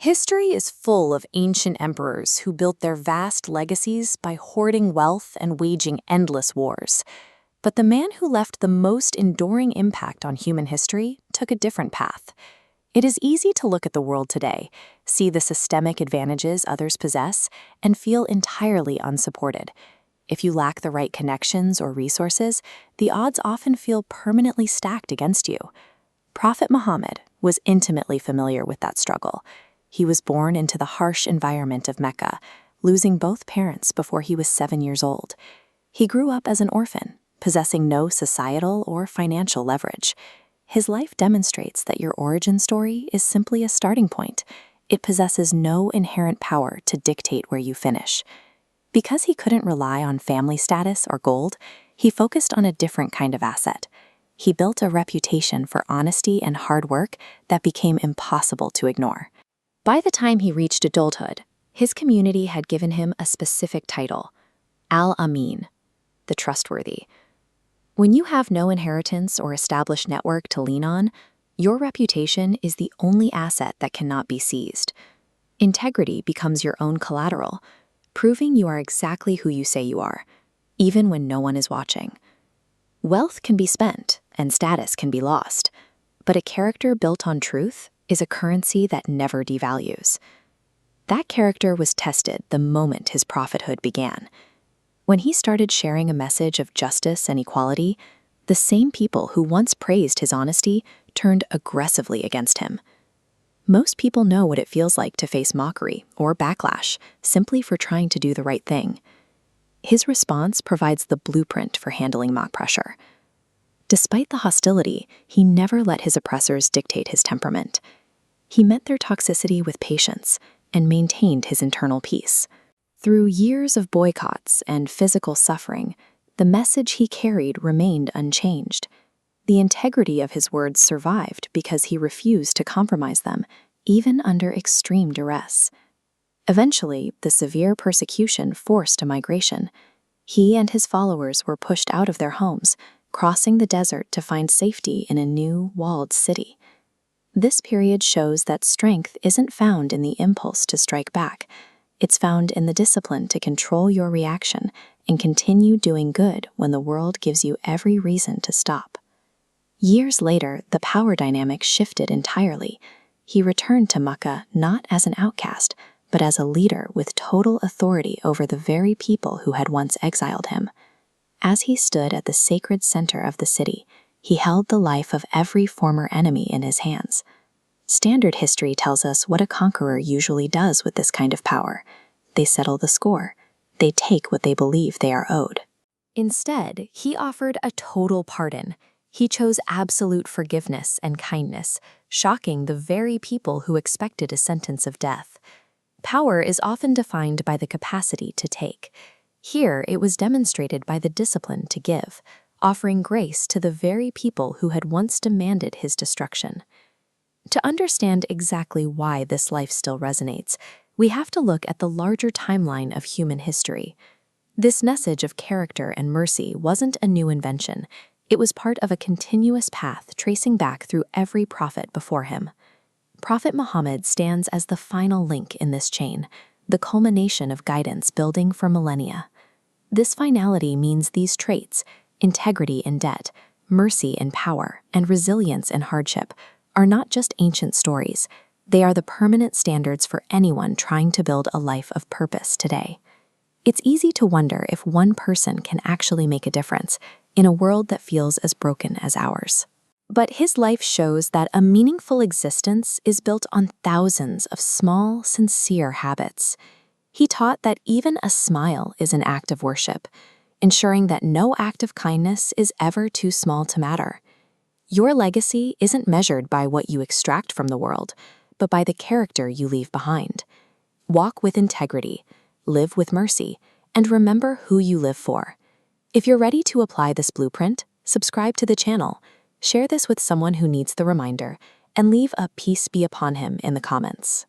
History is full of ancient emperors who built their vast legacies by hoarding wealth and waging endless wars. But the man who left the most enduring impact on human history took a different path. It is easy to look at the world today, see the systemic advantages others possess, and feel entirely unsupported. If you lack the right connections or resources, the odds often feel permanently stacked against you. Prophet Muhammad was intimately familiar with that struggle. He was born into the harsh environment of Mecca, losing both parents before he was 7 years old. He grew up as an orphan, possessing no societal or financial leverage. His life demonstrates that your origin story is simply a starting point. It possesses no inherent power to dictate where you finish. Because he couldn't rely on family status or gold, he focused on a different kind of asset. He built a reputation for honesty and hard work that became impossible to ignore. By the time he reached adulthood, his community had given him a specific title, Al-Amin, the trustworthy. When you have no inheritance or established network to lean on, your reputation is the only asset that cannot be seized. Integrity becomes your own collateral, proving you are exactly who you say you are, even when no one is watching. Wealth can be spent and status can be lost, but a character built on truth is a currency that never devalues. That character was tested the moment his prophethood began. When he started sharing a message of justice and equality, the same people who once praised his honesty turned aggressively against him. Most people know what it feels like to face mockery or backlash simply for trying to do the right thing. His response provides the blueprint for handling mock pressure. Despite the hostility, he never let his oppressors dictate his temperament. He met their toxicity with patience and maintained his internal peace. Through years of boycotts and physical suffering, the message he carried remained unchanged. The integrity of his words survived because he refused to compromise them, even under extreme duress. Eventually, the severe persecution forced a migration. He and his followers were pushed out of their homes, crossing the desert to find safety in a new, walled city. This period shows that strength isn't found in the impulse to strike back. It's found in the discipline to control your reaction and continue doing good when the world gives you every reason to stop. Years later, the power dynamic shifted entirely. He returned to Mecca not as an outcast, but as a leader with total authority over the very people who had once exiled him. As he stood at the sacred center of the city, he held the life of every former enemy in his hands. Standard history tells us what a conqueror usually does with this kind of power. They settle the score. They take what they believe they are owed. Instead, he offered a total pardon. He chose absolute forgiveness and kindness, shocking the very people who expected a sentence of death. Power is often defined by the capacity to take. Here, it was demonstrated by the discipline to give, offering grace to the very people who had once demanded his destruction. To understand exactly why this life still resonates, we have to look at the larger timeline of human history. This message of character and mercy wasn't a new invention. It was part of a continuous path tracing back through every prophet before him. Prophet Muhammad stands as the final link in this chain, the culmination of guidance building for millennia. This finality means these traits, integrity in debt, mercy in power, and resilience in hardship, are not just ancient stories. They are the permanent standards for anyone trying to build a life of purpose today. It's easy to wonder if one person can actually make a difference in a world that feels as broken as ours. But his life shows that a meaningful existence is built on thousands of small, sincere habits. He taught that even a smile is an act of worship, ensuring that no act of kindness is ever too small to matter. Your legacy isn't measured by what you extract from the world, but by the character you leave behind. Walk with integrity, live with mercy, and remember who you live for. If you're ready to apply this blueprint, subscribe to the channel, share this with someone who needs the reminder, and leave a peace be upon him in the comments.